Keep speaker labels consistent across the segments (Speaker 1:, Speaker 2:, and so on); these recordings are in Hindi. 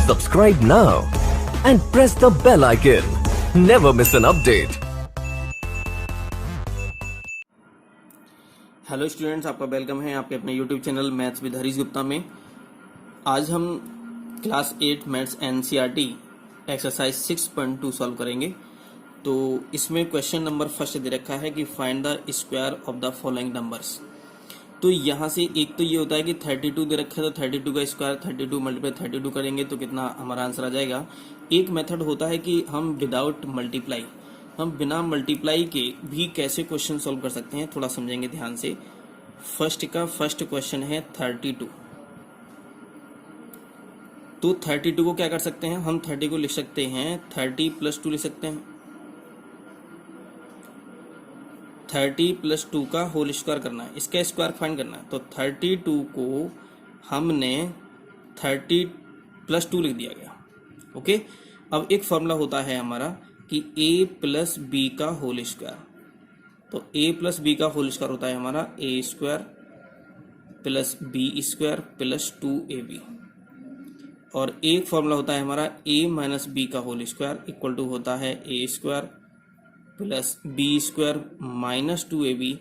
Speaker 1: Subscribe now and press the bell icon. Never miss an update.
Speaker 2: Hello students, आपका वेलकम है आपके अपने YouTube channel maths with Harish Gupta में। आज हम class 8 maths NCERT exercise 6.2 solve करेंगे। तो इसमें क्वेश्चन नंबर फर्स्ट दे रखा है कि find the square of the following numbers. तो यहाँ से एक तो ये होता है कि 32 दे रखा है, तो 32 का स्क्वायर 32 मल्टीप्लाई 32 करेंगे तो कितना हमारा आंसर आ जाएगा। एक मेथड होता है कि हम विदाउट मल्टीप्लाई, हम बिना मल्टीप्लाई के भी कैसे क्वेश्चन सॉल्व कर सकते हैं, थोड़ा समझेंगे ध्यान से। फर्स्ट क्वेश्चन है 32। तो 32 को क्या कर सकते हैं, हम 30 को लिख सकते हैं 30 + 2 लिख सकते हैं। 30 + 2 का होल स्क्वायर करना है, इसका स्क्वायर फाइंड करना है। तो 32 को हमने 30 + 2 लिख दिया गया। ओके, अब एक फॉर्मूला होता है हमारा कि a + b का होल स्क्वायर। तो a + b का होल स्क्वायर होता है हमारा a² + b² + 2ab। और एक फॉर्मूला होता है हमारा a - b का होल स्क्वायर इक्वल टू होता है a² + b² - 2ab।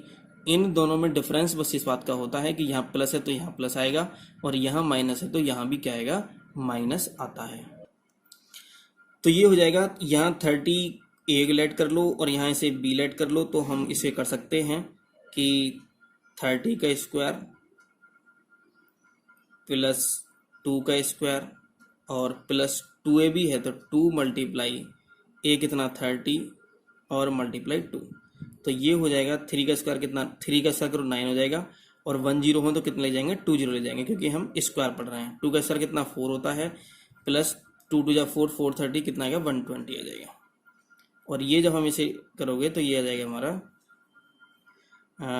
Speaker 2: इन दोनों में डिफरेंस बस इस बात का होता है कि यहाँ प्लस है तो यहाँ प्लस आएगा, और यहाँ माइनस है तो यहाँ भी क्या आएगा, माइनस आता है। तो ये हो जाएगा, यहाँ 30 a लेट कर लो और यहाँ इसे b लेट कर लो। तो हम इसे कर सकते हैं कि 30 का स्क्वायर + 2 का स्क्वायर और प्लस 2ab है तो 2 मल्टीप्लाई a कितना 30 और मल्टीप्लाई 2। तो ये हो जाएगा 3 का स्क्वायर कितना, 3 का स्क्वायर करो 9 हो जाएगा, और 1 0 हो तो कितने ले जाएंगे, 2 0 ले जाएंगे, क्योंकि हम स्क्वायर पढ़ रहे हैं। 2 का स्क्वायर कितना 4 होता है, प्लस 2 2 जा 4 430 कितना आएगा 120 आ जाएगा। और ये जब हम इसे करोगे तो ये आ जाएगा हमारा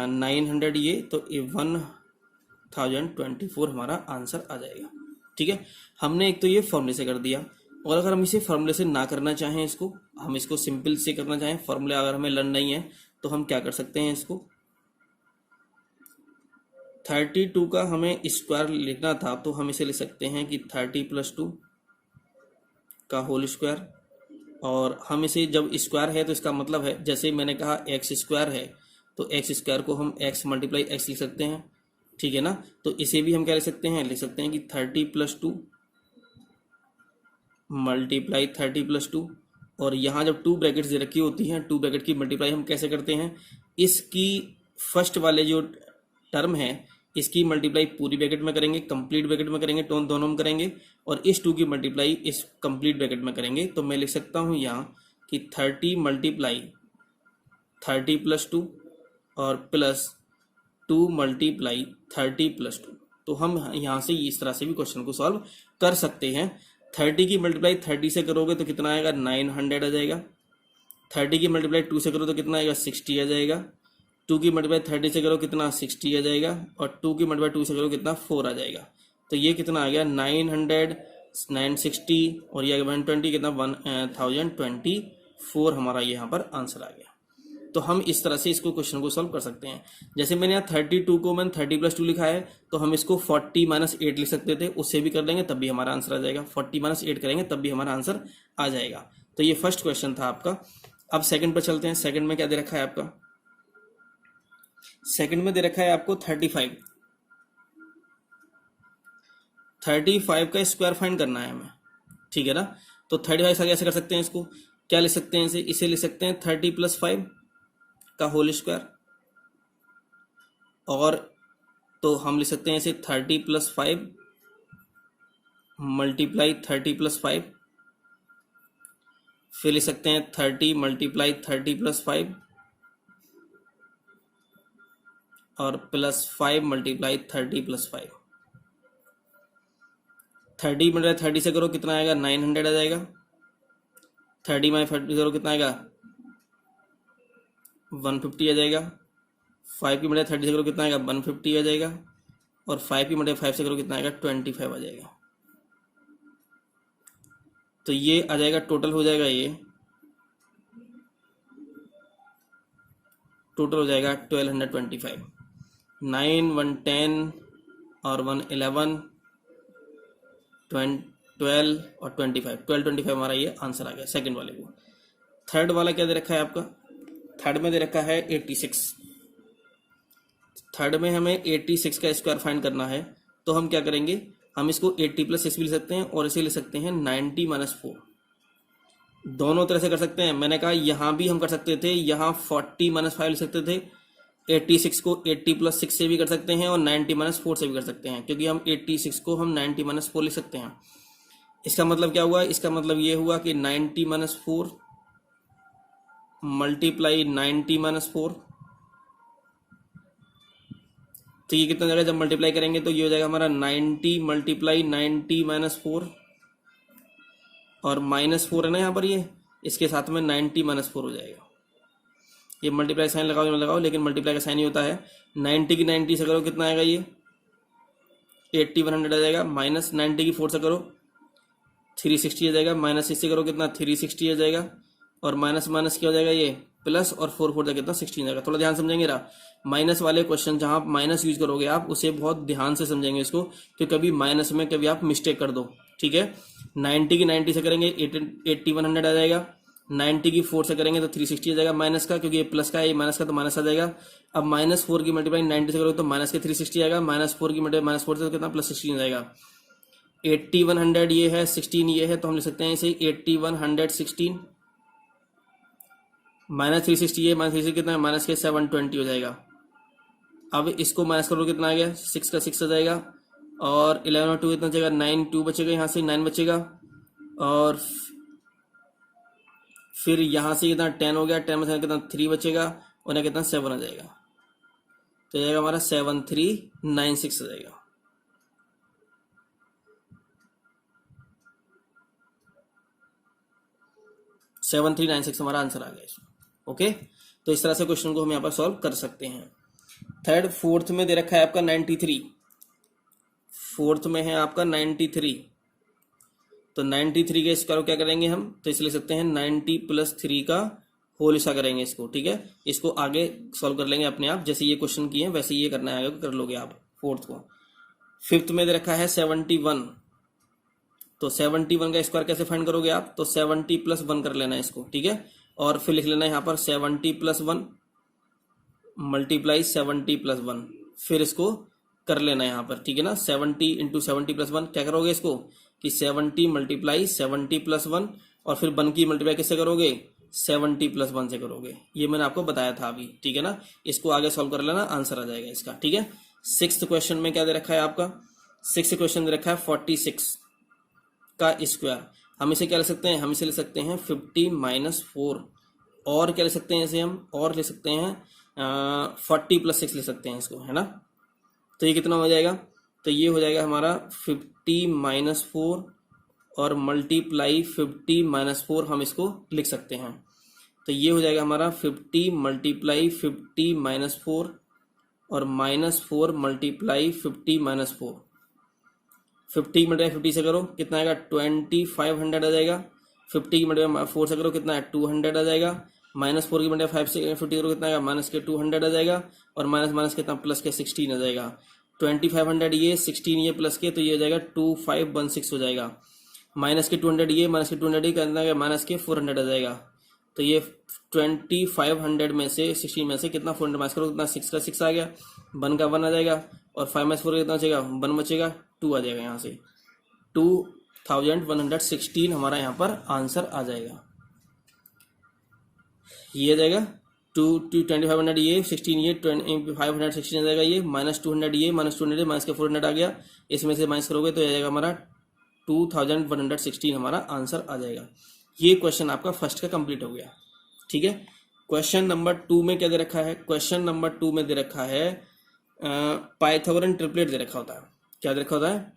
Speaker 2: 900, ये तो 1024 हमारा आंसर आ जाएगा। ठीक है, हमने एक तो ये फॉर्मूले से कर दिया। और अगर हम इसे फॉर्मूले से ना करना चाहें, इसको हम इसको सिंपल से करना चाहें, फॉर्मूले अगर हमें लर्न नहीं है तो हम क्या कर सकते हैं, इसको 32 का हमें स्क्वायर लिखना था तो हम इसे लिख सकते हैं कि 30 + 2 का होल स्क्वायर। और हम इसे जब स्क्वायर है तो इसका मतलब है, जैसे मैंने कहा x² है तो x² को हम x × x लिख सकते हैं। ठीक है ना, तो इसे भी हम क्या लिख सकते हैं, लिख सकते हैं कि 30 + 2 मल्टीप्लाई 30 + 2। और यहाँ जब 2 ब्रैकेट्स दे रखी होती हैं, 2 ब्रैकेट की मल्टीप्लाई हम कैसे करते हैं, इसकी फर्स्ट वाले जो टर्म है इसकी मल्टीप्लाई पूरी ब्रैकेट में करेंगे, कंप्लीट ब्रैकेट में करेंगे, दोनों में करेंगे, और इस 2 की मल्टीप्लाई इस कंप्लीट ब्रैकेट में करेंगे। तो मैं लिख सकता हूँ यहाँ कि 30 मल्टीप्लाई 30 + 2 और प्लस 2 मल्टीप्लाई 30 + 2। तो हम यहाँ से इस तरह से भी क्वेश्चन को सॉल्व कर सकते हैं। 30 की मल्टीप्लाई 30 से करोगे तो कितना आएगा, 900 आ जाएगा। 30 की मल्टीप्लाई 2 से करो तो कितना आएगा, 60 आ जाएगा। 2 की मल्टीप्लाई 30 से करो कितना, 60 आ जाएगा। और 2 की मल्टीप्लाई 2 से करो कितना, 4 आ जाएगा। तो ये कितना आ गया, 900 960 और ये 120 कितना 1024 हमारा यहाँ पर आंसर आ गया। तो हम इस तरह से इसको क्वेश्चन को सॉल्व कर सकते हैं। जैसे मैंने यहाँ 32 को मैंने 30 + 2 लिखा है तो हम इसको 40 - 8 लिख सकते थे, उससे भी कर लेंगे तब भी हमारा आंसर आ जाएगा। 40 - 8 करेंगे तब भी हमारा आंसर आ जाएगा। तो ये फर्स्ट क्वेश्चन था आपका। अब सेकंड पर चलते हैं। सेकंड में क्या दे रखा है आपका, सेकंड में दे रखा है आपको 35 का स्क्वायर फाइंड करना है हमें। ठीक है ना, तो 35 का कैसे कर सकते हैं, इसको क्या लिख सकते हैं, इसे लिख सकते हैं 30 + 5 का होल स्क्वायर। और तो हम लिख सकते हैं इसे 30 + 5 मल्टीप्लाई 30 + 5। फिर लिख सकते हैं 30 मल्टीप्लाई 30 + 5 और प्लस 5 मल्टीप्लाई 30 + 5। 30 मल्टीप्लाई 30 से करो कितना आएगा, 900 आ जाएगा। 30 - 30 करो कितना आएगा, 150 आ जाएगा। 5 की मल्टीप्लाई 30 से करो कितना आएगा, 150 आ जाएगा। और 5 की मल्टीप्लाई 5 से करो कितना आएगा, 25 आ जाएगा। तो ये आ जाएगा, टोटल हो जाएगा, ये टोटल हो जाएगा 1225। 9 1 10 और 1 11 20 12 और 25, 12 25 हमारा ये आंसर आ गया सेकंड वाले को। थर्ड वाला क्या दे रखा है आपका, थर्ड में दे रखा है 86। थर्ड में हमें 86 का स्क्वायर फाइंड करना है, तो हम क्या करेंगे, हम इसको 80 + 6 भी ले सकते हैं और इसे ले सकते हैं 90 - 4। दोनों तरह से कर सकते हैं। मैंने कहा यहाँ भी हम कर सकते थे, यहाँ 40 - 5 ले सकते थे। 86 को 80 + 6 से भी कर सकते हैं और 90 - 4 से भी कर सकते हैं, क्योंकि हम 86 को हम 90 - 4 लिख सकते हैं। इसका मतलब क्या हुआ, इसका मतलब ये हुआ कि 90 - 4 मल्टीप्लाई 90 - 4, तो ये कितना जाएगा, जब मल्टीप्लाई करेंगे तो ये हो जाएगा हमारा 90 × 90 - 4 और -4 है ना यहाँ पर, ये इसके साथ में 90 - 4 हो जाएगा। ये मल्टीप्लाई साइन लगाओ या लगाओ, लेकिन मल्टीप्लाई का साइन ही होता है। 90 की 90 से करो कितना आएगा, ये 80 100 आ जाएगा। -90 की 4 से करो 360 आ जाएगा। -6 से करो कितना 360 आ जाएगा। और माइनस माइनस क्या हो जाएगा, ये प्लस, और 4 4 कितना 16 जाएगा। थोड़ा ध्यान समझेंगे रहा, माइनस वाले क्वेश्चन जहां आप माइनस यूज करोगे आप उसे बहुत ध्यान से समझेंगे इसको, कि कभी माइनस में कभी आप मिस्टेक कर दो। ठीक है, 90 की 90 से करेंगे 80 100 आ जाएगा। 90 की 4 से करेंगे तो 360 आ जाएगा माइनस का, क्योंकि ये प्लस का है, ये माइनस का तो माइनस आ जाएगा। अब -4 की मल्टीप्लाई 90 से करोगे तो माइनस के 360 आएगा। -4 की मल्टीप्लाई -4 से कितना +16 आ जाएगा। 80 100 ये है, 16 ये है, तो हम लिख सकते हैं इसे 80 100 16 -360 ये -360 कितना है, माइनस के 720 हो जाएगा। अब इसको माइनस करो कितना आ गया, 6 का 6 आ जाएगा। और 11 और 2 कितना बचेगा, 9 2 बचेगा, यहाँ से 9 बचेगा। और फिर यहाँ से कितना 10 हो गया, 10 में से कितना 3 बचेगा, और यहाँ कितना 7 आ जाएगा। तो जाएगा हमारा 7396 आ जाएगा। सेवन 396 हमारा आंसर आ गया इसमें। ओके, तो इस तरह से क्वेश्चन को हम यहाँ पर सॉल्व कर सकते हैं। थर्ड, फोर्थ में दे रखा है आपका 93। फोर्थ में है आपका 93, तो 93 के स्क्वायर को क्या करेंगे हम, तो इसे लिख सकते हैं 90 + 3 का होल हिस्सा करेंगे इसको। ठीक है, इसको आगे सॉल्व कर लेंगे अपने आप, जैसे ये क्वेश्चन किए हैं वैसे ये करना है, कर लोगे आप फोर्थ को। फिफ्थ में दे रखा है 71, तो 71 का स्क्वायर कैसे फाइंड करोगे आप, तो 70 + 1 कर लेना है इसको। ठीक है, और फिर लिख लेना है यहाँ पर 70 + 1 मल्टीप्लाई 70 + 1, फिर इसको कर लेना है यहाँ पर। ठीक है ना, 70 × 70 + 1 क्या करोगे इसको, कि 70 × 70 + 1, और फिर 1 की मल्टीप्लाई किससे करोगे, 70 + 1 से करोगे। ये मैंने आपको बताया था अभी। ठीक है ना, इसको आगे सॉल्व कर लेना, आंसर आ जाएगा इसका। ठीक है, सिक्स्थ क्वेश्चन में क्या दे रखा है आपका, सिक्स्थ क्वेश्चन दे रखा है 46 का स्क्वायर। हम इसे क्या ले सकते हैं, हम इसे ले सकते हैं 50 - 4, और क्या ले सकते हैं इसे हम, और ले सकते हैं 40 + 6 ले सकते हैं इसको, है ना। तो ये कितना हो जाएगा, तो ये हो जाएगा हमारा 50 - 4 और मल्टीप्लाई 50 - 4 हम इसको लिख सकते हैं। तो ये हो जाएगा हमारा 50 मल्टीप्लाई 50 - 4 और -4 मल्टीप्लाई 50 - 4। 50 मल्टीप्लाई 50 से करो कितना आएगा, 2500 आ जाएगा। 50 की मल्टीप्लाई 4 से करो कितना है, 200 आ जाएगा। -4 की मल्टीप्लाई 5 से 50 करो कितना आएगा, -200 आ जाएगा। और माइनस कितना, प्लस के 16 आ जाएगा। 2500 ये, 16 ये प्लस के, तो ये हो जाएगा 2516 हो जाएगा। -200 ये, -200 ये कितना आएगा, -400 आ जाएगा। तो ये 2500 में से 16 में से कितना 400 माइनस करो कितना, 6 का 6 आ गया, 1 का 1 आ जाएगा। और 5 - 4 कितना बचेगा, 1 बचेगा, 2 आ जाएगा। यहाँ से 2116 हमारा यहाँ पर आंसर आ जाएगा। ये आ जाएगा 2500 ये, 16 ये, 516 आ जाएगा। ये -200 ये, -200 माइनस के 400 आ गया, इसमें से माइनस करोगे तो आ जाएगा हमारा 2116 हमारा आंसर आ जाएगा। ये क्वेश्चन आपका फर्स्ट का कंप्लीट हो गया। ठीक है, क्वेश्चन नंबर 2 में क्या दे रखा है, क्वेश्चन नंबर 2 में दे रखा है पाइथागोरन ट्रिपलेट दे रखा होता है। क्या दे रखा होता है,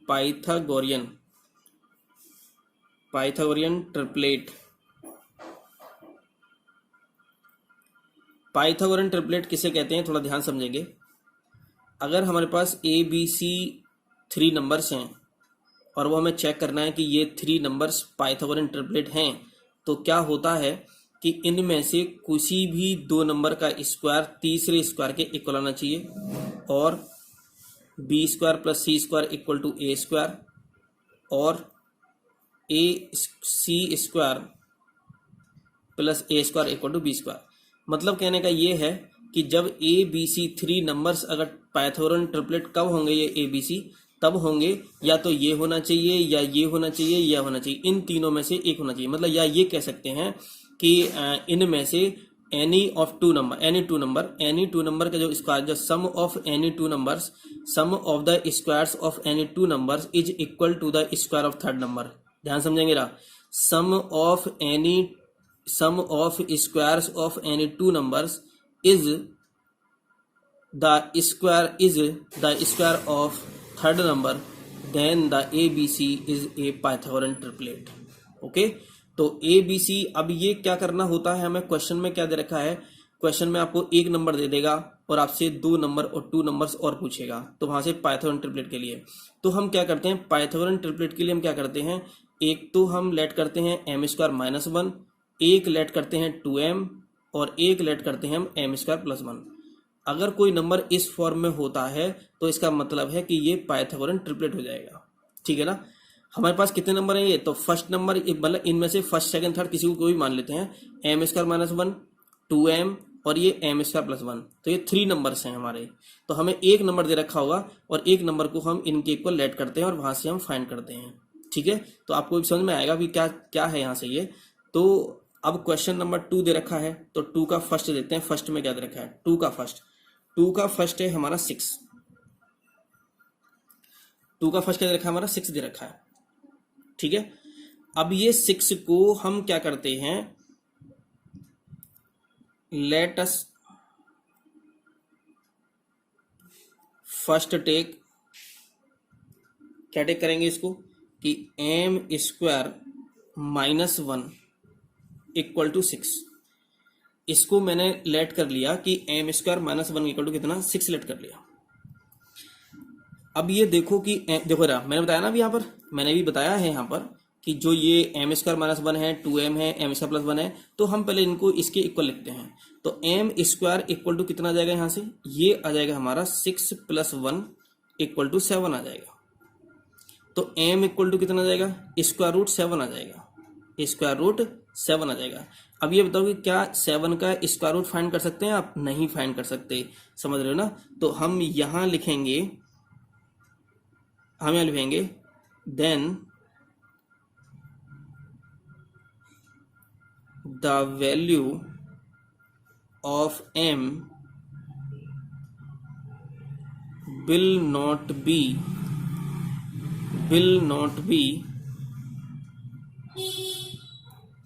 Speaker 2: पाइथागोरियन ट्रिपलेट। पाइथागोरन ट्रिपलेट किसे कहते हैं, थोड़ा ध्यान समझेंगे। अगर हमारे पास ABC 3 नंबर्स हैं और वो हमें चेक करना है कि ये 3 नंबर्स पाइथागोरन ट्रिपलेट हैं, तो क्या होता है कि इनमें से किसी भी 2 नंबर का स्क्वायर तीसरे स्क्वायर के इक्वल आना चाहिए, और B² + C² = A², और A C square plus A square equal to B square. मतलब कहने का ये है कि जब A B C three numbers अगर पाइथागोरन ट्रिपलेट कब होंगे ये ए बी सी, तब होंगे या तो ये होना चाहिए या ये होना चाहिए या होना चाहिए, इन तीनों में से एक होना चाहिए। मतलब या ये कह सकते हैं कि इनमें से एनी टू नंबर का जो स्क्वायर, जो sum of any two numbers, sum of the squares of any two numbers is equal to the square of third number. ध्यान समझेंगे ना, sum of squares of any two numbers is the square of third number, then the ABC is a Pythagorean triplet। Okay, तो ABC, अब ये क्या करना होता है, हमें क्वेश्चन में क्या दे रखा है, क्वेश्चन में आपको एक नंबर दे देगा और आपसे दो नंबर और टू नंबर्स और पूछेगा, तो वहां से पाइथागोरन ट्रिपलेट के लिए तो हम क्या करते हैं, पाइथागोरन ट्रिपलेट के लिए हम क्या करते हैं, एक तो हम लेट करते हैं एम स्क्वायर माइनस वन, एक लेट करते हैं 2m और एक लेट करते हैं हम एम स्क्वायर प्लस वन। अगर कोई नंबर इस फॉर्म में होता है तो इसका मतलब है कि ये पाइथागोरन ट्रिपलेट हो जाएगा। ठीक है ना। हमारे पास कितने नंबर हैं ये, तो फर्स्ट नंबर मतलब इनमें से फर्स्ट सेकंड थर्ड किसी को कोई मान लेते हैं, M square minus one, 2m और ये एम स्क्वायर प्लस वन, तो ये 3 नंबर्स हैं हमारे। तो हमें एक नंबर दे रखा होगा और एक नंबर को हम इनके इक्वल लेट करते हैं और वहां से हम फाइंड करते हैं। ठीक है, तो आपको समझ में आएगा भी क्या क्या है यहाँ से ये। तो अब क्वेश्चन नंबर 2 दे रखा है, तो 2 का फर्स्ट देते हैं। फर्स्ट में क्या दे रखा है, 2 का फर्स्ट है हमारा 6। 2 का फर्स्ट क्या दे रखा है हमारा, 6 दे रखा है। ठीक है, अब ये 6 को हम क्या करते हैं, लेट अस फर्स्ट टेक, क्या टेक करेंगे इसको कि M square minus one equal to 6। इसको मैंने लेट कर लिया कि M square minus one equal to कितना, 6 लेट कर लिया। अब ये देखो कि देखो रहा, मैंने बताया ना अभी, यहाँ पर मैंने भी बताया है यहाँ पर कि जो ये एम स्क्वायर माइनस वन है, 2m है, एम स्क्वायर प्लस वन है, तो हम पहले इनको इसके इक्वल लिखते हैं। तो एम स्क्वायर इक्वल टू कितना आ जाएगा यहाँ से, ये आ जाएगा हमारा 6 प्लस 1 इक्वल टू 7 आ जाएगा। तो m इक्वल टू कितना आ जाएगा, स्क्वायर रूट 7 आ जाएगा, स्क्वायर रूट 7 आ जाएगा। अब ये बताओ कि क्या 7 का स्क्वायर रूट फाइंड कर सकते हैं आप, नहीं फाइंड कर सकते, समझ रहे हो ना। तो हम यहां लिखेंगे, then the value of m will not be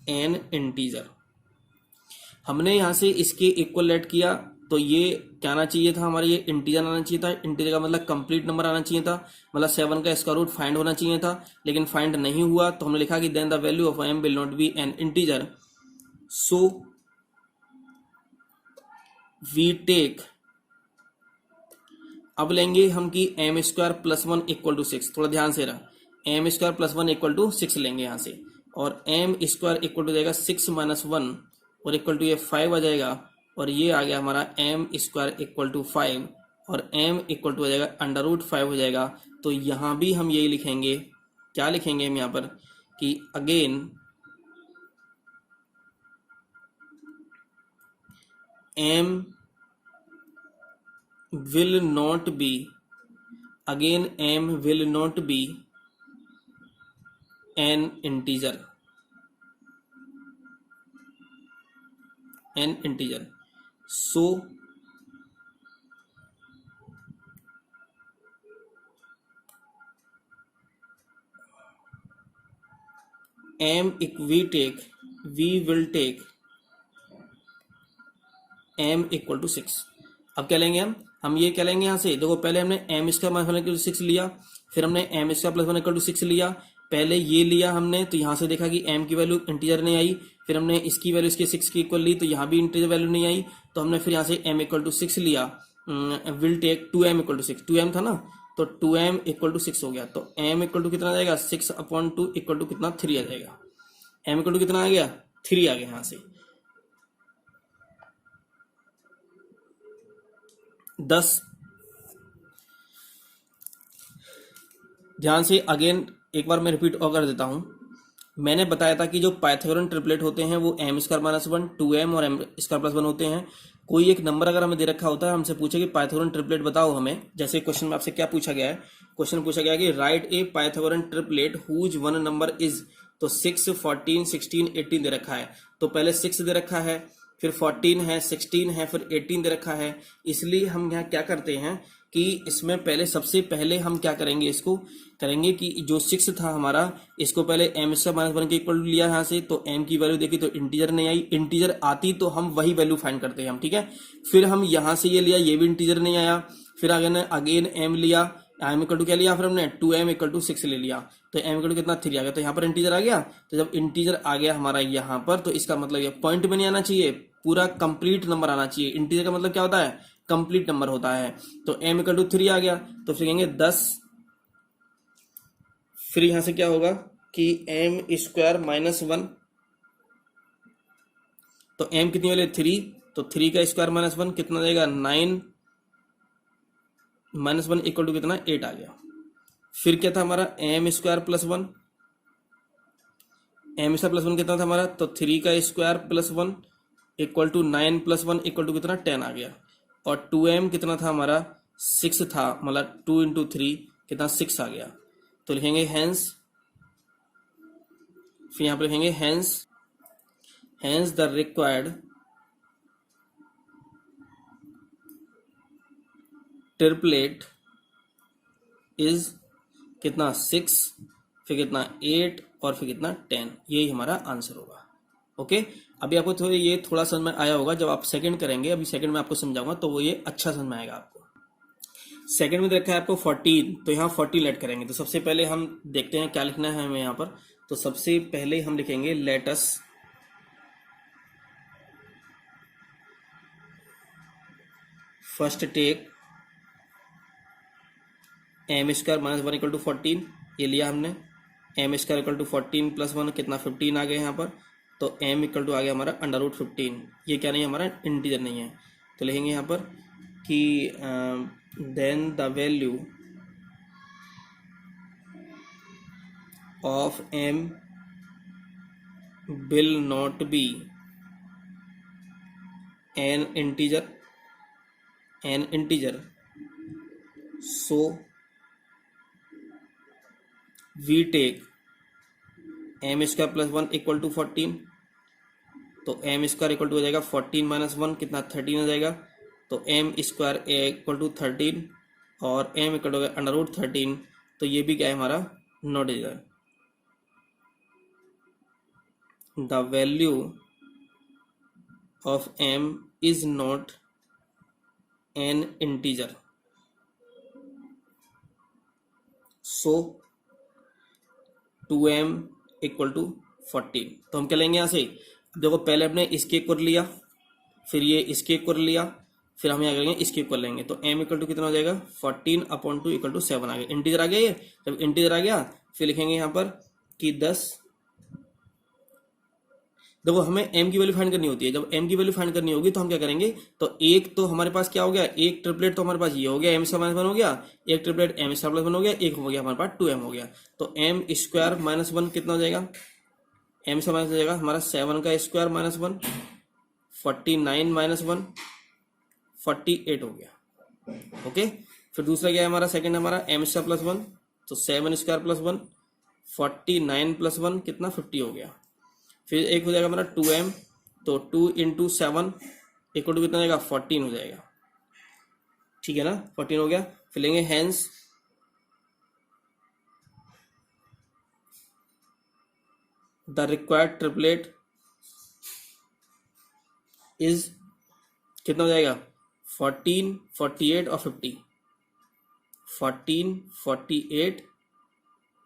Speaker 2: an integer. हमने यहां से इसके इक्वल लेट किया, तो ये क्या आना चाहिए था हमारे, ये इंटीजर आना चाहिए था। इंटीजर का मतलब कंप्लीट नंबर आना चाहिए था, मतलब 7 का स्क्वायर रूट फाइंड होना चाहिए था, लेकिन फाइंड नहीं हुआ। तो हमने लिखा कि then the value of m will not be an integer, so we take, अब लेंगे हम कि M square plus 1 equal to 6। थोड़ा ध्यान से रहा, M square plus 1 equal to 6 लेंगे यहाँ से, और एम स्क्वायर इक्वल टू जाएगा 6 माइनस 1 और इक्वल टू ये 5 आ जाएगा, और ये आ गया हमारा एम स्क्वायर इक्वल टू 5 और एम इक्वल टू हो जाएगा अंडर रूट 5 हो जाएगा। तो यहाँ भी हम यही लिखेंगे, क्या लिखेंगे हम यहाँ पर कि again m will not be an integer, so we will take m equal to 6। अब क्या लेंगे हम ये क्या लेंगे यहाँ से, देखो पहले हमने M square minus 1 equal to 6 लिया, फिर हमने M square plus 1 equal to 6 लिया, पहले ये लिया हमने, तो यहाँ से देखा कि m की वैल्यू इंटीजर नहीं आई, फिर हमने इसकी वैल्यू इसके 6 की इक्वल ली, तो यहाँ भी इंटीजर वैल्यू नहीं आई, तो हमने फिर यहाँ से m इक्वल टू 6 लिया, will take 2m equal to 6, 2m था ना, तो 2m इक्वल टू 6 हो गया। तो m इक्वल टू कितना आ जाएगा, 6/2 इक्वल टू कितना, 3 आ जाएगा। m इक्वल टू कितना आ गया, 3 आ गया यहाँ से। 10, ध्यान से अगेन एक बार मैं रिपीट और कर देता हूं मैंने बताया था कि जो पाइथागोरन ट्रिपलेट होते हैं वो m स्क्वायर माइनस 1, 2m और m स्क्वायर प्लस 1 होते हैं। कोई एक नंबर अगर हमें दे रखा होता है, हमसे पूछे कि पाइथागोरन ट्रिपलेट बताओ हमें, जैसे क्वेश्चन में आपसे क्या पूछा गया है, क्वेश्चन पूछा गया है कि write a Pythagorean triplet whose one number is, तो 6, 14, 16, 18 दे रखा है। तो पहले 6 दे रखा है, फिर 14 है, 16 है, फिर 18 दे रखा है। इसलिए हम यहाँ क्या करते हैं कि इसमें पहले सबसे पहले हम क्या करेंगे, इसको करेंगे कि जो 6 था हमारा, इसको पहले m स्क्वायर माइनस 1 के इक्वल लिया यहाँ से, तो m की वैल्यू देखी तो इंटीजर नहीं आई, इंटीजर आती तो हम वही वैल्यू फाइंड करते हैं हम, ठीक है। फिर हम यहाँ से ये लिया, ये भी इंटीजर नहीं आया, फिर अगेन m लिया, m इक्वल टू क्या लिया, फिर हमने 2m इक्वल टू 6 ले लिया, तो m इक्वल टू कितना 3 आ गया, तो यहाँ पर इंटीजर आ गया। तो जब इंटीजर आ गया हमारा यहाँ पर, तो इसका मतलब ये पॉइंट में नहीं आना चाहिए, पूरा कंप्लीट नंबर आना चाहिए। इंटीजर का मतलब क्या होता है, कंप्लीट नंबर होता है। तो m इक्वल टू 3 आ गया, तो फिर कहेंगे 10, फिर यहां से क्या होगा कि m स्क्वायर माइनस 1, तो m कितनी वाले 3, तो 3 का स्क्वायर माइनस 1 कितना देगा 9 माइनस 1 इक्वल टू कितना 8 आ गया। फिर क्या था हमारा m square plus 1, m square plus 1 कितना था हमारा, तो 3 का square plus 1 equal to 9 plus 1 equal to कितना 10 आ गया। और 2m कितना था हमारा 6 था, मतलब 2 इंटू 3 कितना 6 आ गया। तो लिखेंगे हैंस, फिर यहां पर लिखेंगे hence the required triplet is कितना 6, फिर कितना 8 और फिर कितना 10, यही हमारा आंसर होगा। ओके, अभी आपको थोड़ा समझ में आया होगा। जब आप सेकंड करेंगे, अभी सेकंड में आपको समझाऊंगा तो वो ये अच्छा समझ में आएगा आपको। सेकंड में देखा है आपको 14, तो यहाँ 14 लेट करेंगे। तो सबसे पहले हम देखते हैं क्या लिखना है हमें यहाँ पर। तो सबसे पहले हम लिखेंगे let us first take m square minus 1 equal to 14, ये लिया हमने। m square equal to 14 plus 1 कितना 15 आ गया यहाँ पर। तो m इक्वल टू आ गया हमारा अंडर रूट 15, ये क्या नहीं है हमारा इंटीजर नहीं है। तो लिखेंगे यहाँ पर कि then the value of m will not be an integer, so we take m square plus 1 equal to 14, तो m स्क्वायर इक्वल टू हो जाएगा 14 माइनस 1 कितना 13 हो जाएगा। तो m स्क्वायर इक्वल टू 13 और m equal to under root 13, तो ये भी क्या है हमारा not integer. The value of m is not an integer, so 2m equal to 14। तो हम क्या लेंगे यहाँ से, देखो पहले हमने इसके इक्वल लिया, फिर ये इसके इक्वल लिया, फिर हम यहाँ करेंगे इसके इक्वल लेंगे। तो m इक्वल टू कितना हो जाएगा 14/2 इक्वल टू 7 आ गया। इंटीजर आ गया ये, जब इंटीजर आ गया फिर लिखेंगे यहाँ पर कि 10। देखो हमें m की वैल्यू फाइंड करनी होती है, जब m की वैल्यू फाइंड करनी होगी तो हम क्या करेंगे, तो एक तो हमारे पास क्या हो गया, एक ट्रिपलेट तो हमारे पास ये हो गया m स्क्वायर माइनस 1 हो गया, एक ट्रिपलेट m स्क्वायर प्लस 1 हो गया, एक हो गया हमारे पास 2m हो गया। तो m स्क्वायर माइनस 1 कितना हो जाएगा, m से माइनस हो जाएगा हमारा 7 का स्क्वायर माइनस 1, 49 माइनस 1 48 हो गया। ओके, फिर दूसरा क्या है हमारा, सेकंड हमारा m स्क्वायर प्लस 1, तो 7 स्क्वायर प्लस 1 49 प्लस 1 कितना 50 हो गया। फिर एक हो जाएगा हमारा 2m, तो 2 इंटू 7 इक्वल टू कितना हो जाएगा 14 हो जाएगा, ठीक है ना, 14 हो गया। फिर लेंगे hence the required triplet is कितना हो जाएगा 14, 48 और 50, 14, 48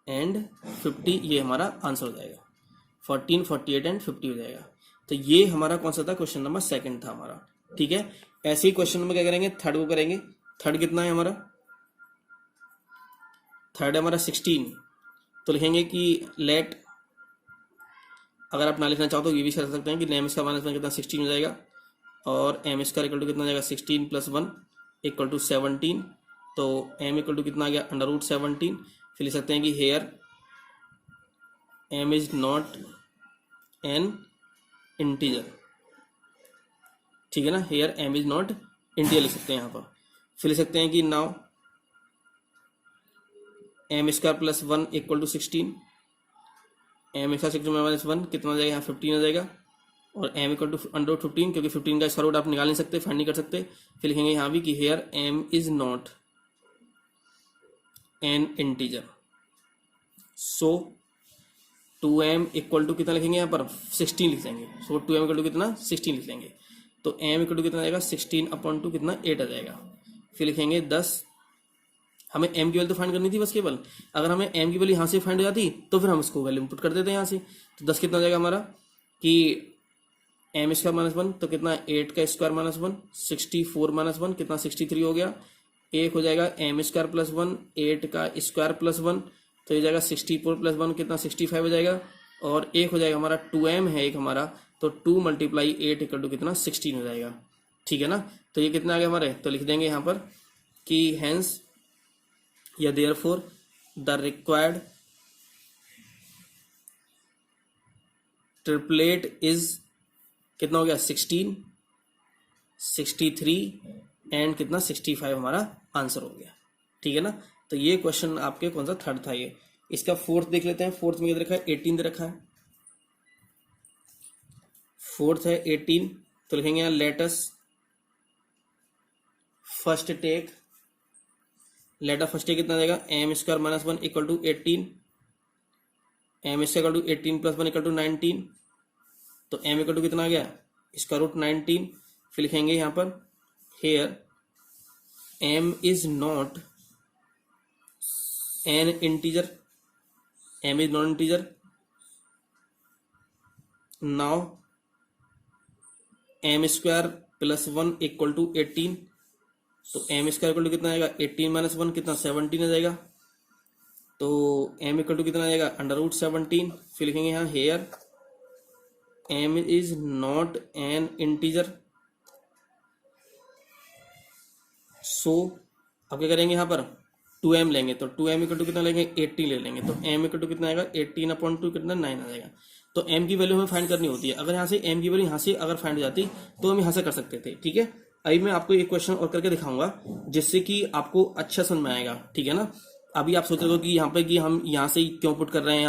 Speaker 2: एंड 50, ये हमारा आंसर हो जाएगा। 14, 48 एंड 50 हो जाएगा। तो ये हमारा कौन सा था, क्वेश्चन नंबर सेकंड था हमारा, ठीक है। ऐसे ही क्वेश्चन नंबर क्या करेंगे, थर्ड को करेंगे। थर्ड कितना है हमारा, थर्ड है हमारा 16। तो लिखेंगे कि लेट, अगर आप ना लिखना चाहो तो ये भी कर सकते हैं कि m स्क्वायर माइनस 1 कितना 16 हो जाएगा, और m स्क्वायर इक्वल टू कितना हो जाएगा 16 प्लस 1 इक्वल टू 17। तो m इक्वल टू कितना आ गया अंडर रूट 17। फिर लिख सकते हैं कि here m is not an integer, ठीक है ना। Here m is not integer लिख सकते हैं यहाँ पर। फिर लिख सकते हैं कि now m square plus 1 equal to 16, m square 16 minus 1 कितना हो जाएगा, यहाँ 15 आ जाएगा, और m इक्वल टू अंडर 15, क्योंकि 15 का स्क्वायर रूट आप निकाल नहीं सकते, फाइंड नहीं कर सकते। फिर लिखेंगे यहाँ भी कि here m is not an integer, so 2m equal to कितना लिखेंगे यहाँ पर 16 लिख देंगे। सो 2m इक्वल टू कितना 16 लिख देंगे, तो m इक्वल टू कितना आएगा 16 अपॉन 2 कितना 8 आ जाएगा। फिर लिखेंगे 10, हमें m की वैल्यू तो फाइंड करनी थी बस केवल, अगर हमें m की वैल्यू यहाँ से फाइंड हो जाती तो फिर हम इसको वैल्यू इनपुट कर देते हैं यहाँ से। तो 10 कितना हो जाएगा हमारा कि m स्क्वायर माइनस 1 तो कितना 8 का स्क्वायर माइनस 1, 64 माइनस 1 कितना 63 हो गया। एक हो जाएगा m स्क्वायर प्लस 1 8 का स्क्वायर प्लस 1, तो ये जाएगा 64 प्लस 1 कितना 65 हो जाएगा। और एक हो जाएगा हमारा 2m है एक हमारा, तो 2 मल्टीप्लाई 8 इक्वल टू कितना 16 हो जाएगा, ठीक है ना। तो ये कितना आ गया हमारे, तो लिख देंगे यहाँ पर कि हेंस या therefore the required triplet is कितना हो गया 16, 63 एंड कितना 65 हमारा आंसर हो गया, ठीक है ना। तो ये क्वेश्चन आपके कौन सा थर्ड था ये। इसका फोर्थ देख लेते हैं। फोर्थ में ये रखा है 18 दे रखा है, फोर्थ है 18, तो लिखेंगे यहाँ let's first take, let's first take कितना जाएगा m square minus 1 equal to 18, m square equal to 18 plus 1 equal to 19, तो m इक्वल टू कितना आ गया स्क्वायर रूट 19। फिर लिखेंगे यहाँ पर here m is not an integer, m is not integer, now m square plus 1 equal to 18, तो m स्क्वायर इक्वल टू कितना आएगा 18 माइनस 1 कितना 17 आ जाएगा, तो m इक्वल टू कितना आ जाएगा अंडर रूट 17। फिर लिखेंगे यहाँ here m is not an integer, so अब क्या करेंगे यहाँ पर 2m लेंगे, तो 2m इक्वल टू कितना लेंगे 80 ले लेंगे, तो m इक्वल टू कितना आएगा 18 अपॉन 2 कितना 9 आ जाएगा। तो m की वैल्यू हमें फाइंड करनी होती है, अगर यहाँ से m की वैल्यू यहाँ से अगर फाइंड हो जाती तो हम यहाँ से कर सकते थे, ठीक है। अभी मैं आपको एक क्वेश्चन और करके दिखाऊंगा जिससे कि आपको अच्छा समझ में आएगा, ठीक है ना। अभी आप सोच रहे हो कि यहाँ पे कि हम यहाँ से क्यों पुट कर रहे हैं,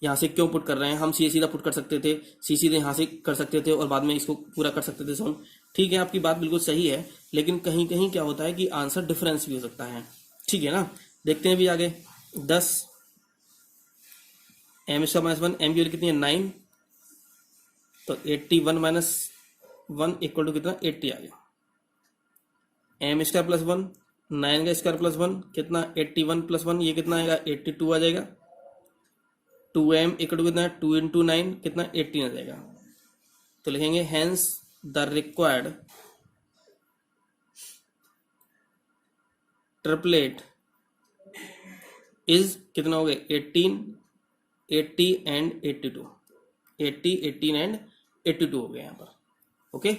Speaker 2: यहाँ से क्यों पुट कर रहे हैं, हम सीधा पुट कर सकते थे, सीधे यहाँ से कर सकते थे और बाद में इसको पूरा कर सकते थे सॉल्व, ठीक है। आपकी बात बिल्कुल सही है, लेकिन कहीं कहीं क्या होता है कि आंसर डिफरेंस भी हो सकता है, ठीक है ना। देखते हैं भी आगे 10 m स्क्वायर माइनस 1, m की वैल्यू कितनी है 9, तो 81 माइनस 1 इक्वल टू कितना 80 आ गया। m स्क्वायर प्लस 1 9 का स्क्वायर प्लस 1 कितना 81 प्लस 1 ये कितना आएगा 82 आ जाएगा। 2m इक्वल टू कितना 2 इंटू 9 कितना 18 आ जाएगा। तो लिखेंगे hence the required triplet is कितना हो गया 18 80 एंड 82, 80 18 एंड 82 हो गया यहाँ पर, ओके।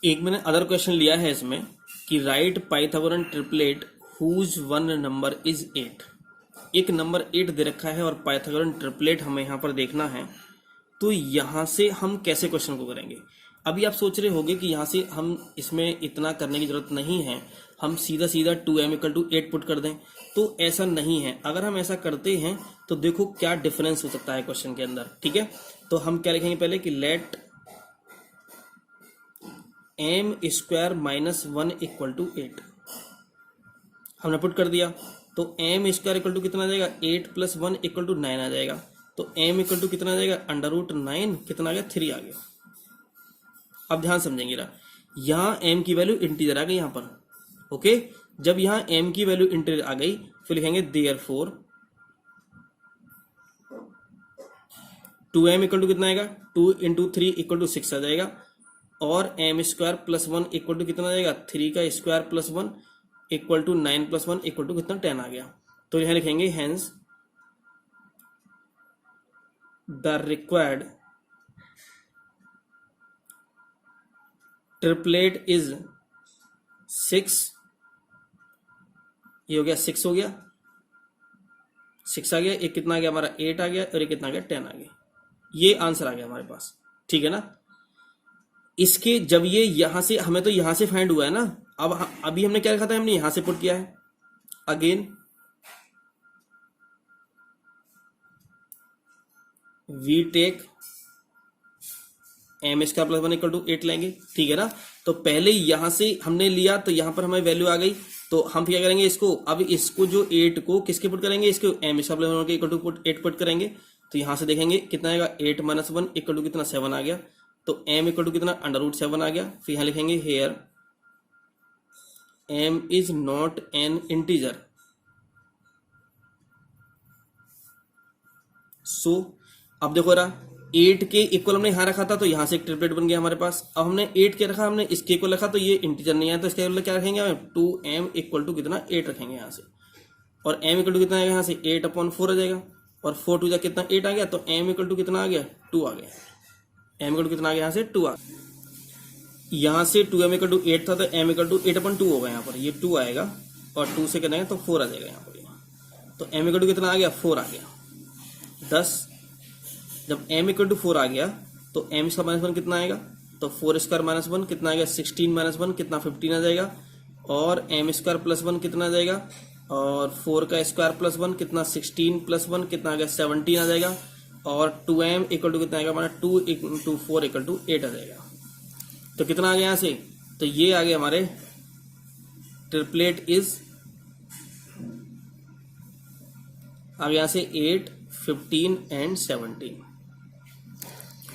Speaker 2: एक मैंने अदर क्वेश्चन लिया है इसमें कि right Pythagorean triplet whose one number is 8, एक नंबर 8 दे रखा है और पाइथागोरन ट्रिपलेट हमें यहाँ पर देखना है, तो यहाँ से हम कैसे क्वेश्चन को करेंगे। अभी आप सोच रहे होंगे कि यहाँ से हम इसमें इतना करने की जरूरत नहीं है, हम सीधा सीधा 2m इक्वल टू 8 पुट कर दें, तो ऐसा नहीं है। अगर हम ऐसा करते हैं तो देखो क्या डिफरेंस हो सकता है क्वेश्चन के अंदर, ठीक है। तो हम क्या लिखेंगे पहले कि let m square minus 1 equal to 8, हमने पुट कर दिया, तो m स्क्वायर इक्वल टू कितना आ जाएगा 8 प्लस 1 इक्वल टू 9 आ जाएगा। तो m इक्वल टू कितना आ जाएगा अंडर रूट 9 कितना आ गया 3 आ गया। अब ध्यान समझेंगे ना, यहाँ m की वैल्यू इंटीजर आ गई यहाँ पर, ओके। जब यहाँ m की वैल्यू इंटीजर आ गई फिर लिखेंगे देयरफॉर 2m इक्वल टू कितना आएगा 2 इंटू 3 इक्वल टू 6 आ जाएगा, और m square plus 1 equal to कितना आ जाएगा 3 का square plus 1 equal to 9 plus 1 equal to कितना 10 आ गया। तो यहाँ लिखेंगे hence the required triplet is 6, ये हो गया 6 हो गया, 6 आ गया, एक कितना आ गया हमारा 8 आ गया, और एक कितना आ गया 10 आ गया। ये आंसर आ गया हमारे पास, ठीक है ना। इसके जब ये यहां से, हमें तो यहां से फाइंड हुआ है ना, अब अभी हमने क्या रखा था, हमने यहां से पुट किया है। Again we take M square plus 1 equal to 8 लेंगे, ठीक है ना। तो पहले यहां से हमने लिया तो यहां पर हमें वैल्यू आ गई, तो हम क्या करेंगे इसको, अब इसको जो 8 को किसके पुट करेंगे, इसको M square plus 1 equal to 8 put करेंगे। तो यहां से देखेंगे कितना आएगा, 8 माइनस 1 इक्वल टू कितना 7 आ गया। तो एम इक्वल टू कितना √7 आ गया। फिर यहां लिखेंगे here M is not an integer, so अब देखो रहा 8 के इक्वल हमने यहां रखा था, तो यहां से एक ट्रिपलेट बन गया हमारे पास। अब हमने 8 के रखा, हमने इसके इक्वल रखा, तो ये इंटीजर नहीं आया, तो इसके इक्वल क्या रखेंगे हमें, 2m इक्वल टू कितना 8 रखेंगे यहां से। और m इक्वल टू कितना आएगा, यहां से 8/4 आ जाएगा, और 4 टू जा कितना 8 आ गया, तो m इक्वल टू कितना आ गया 2 आ गया। m इक्वल टू कितना आ गया, यहां से 2 आ गया। यहां से 2m इक्वल टू 8 था, तो m इक्वल टू 8/2 होगा, यहाँ पर ये 2 आएगा, और 2 से कितना है तो 4 आ जाएगा यहाँ पर। तो m इक्वल टू कितना आ गया 4 आ गया। 10 जब m इक्वल टू 4 आ गया, तो m स्क्वायर माइनस 1 कितना आएगा, तो 4 स्क्वायर माइनस 1 कितना आएगा, 16 माइनस 1 कितना 15 आ जाएगा, और m स्क्वायर प्लस 1 कितना आ जाएगा, और 4 का स्क्वायर प्लस 1 कितना 16 प्लस 1 कितना आ गया 17 आ जाएगा, और 2m इक्वल टू कितना आएगा हमारा 2 इंटू 4 इक्वल टू 8 आ जाएगा। तो कितना आ गया यहाँ से, तो ये आ गया हमारे ट्रिपलेट इज आ गया यहाँ से 8, 15 एंड 17।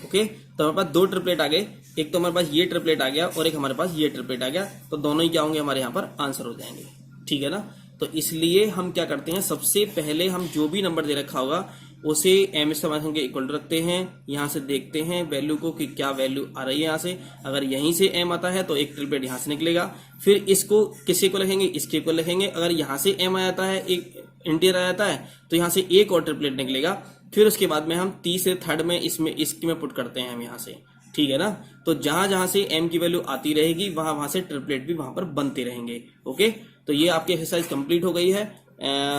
Speaker 2: ओके, तो हमारे पास 2 ट्रिपलेट आ गए, एक तो हमारे पास ये ट्रिपलेट आ गया और एक हमारे पास ये ट्रिपलेट आ गया, तो दोनों ही क्या होंगे हमारे यहाँ पर आंसर हो जाएंगे, ठीक है ना। तो इसलिए हम क्या करते हैं, सबसे पहले हम जो भी नंबर दे रखा होगा उसे एम स्क्वायर माइनस 1 के इक्वल रखते हैं, यहाँ से देखते हैं वैल्यू को कि क्या वैल्यू आ रही है यहाँ से। अगर यहीं से एम आता है तो एक ट्रिपलेट यहाँ से निकलेगा, फिर इसको किसके को लिखेंगे, इसके को लिखेंगे। अगर यहाँ से एम आ जाता है, एक इंटीजर आ जाता है, तो यहाँ से एक और ट्रिपलेट निकलेगा। फिर उसके बाद में हम तीसरे थर्ड में इसकी में पुट करते हैं हम यहाँ से, ठीक है ना। तो जहां जहां से m की वैल्यू आती रहेगी वहां वहां से ट्रिपलेट भी वहां पर बनते रहेंगे। ओके, तो ये आपकी एक्सरसाइज कंप्लीट हो गई है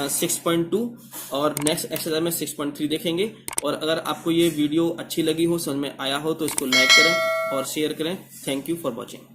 Speaker 2: 6.2, और नेक्स्ट एक्सरसाइज में 6.3 देखेंगे। और अगर आपको ये वीडियो अच्छी लगी हो, समझ में आया हो, तो इसको लाइक करें और शेयर करें। Thank you for watching.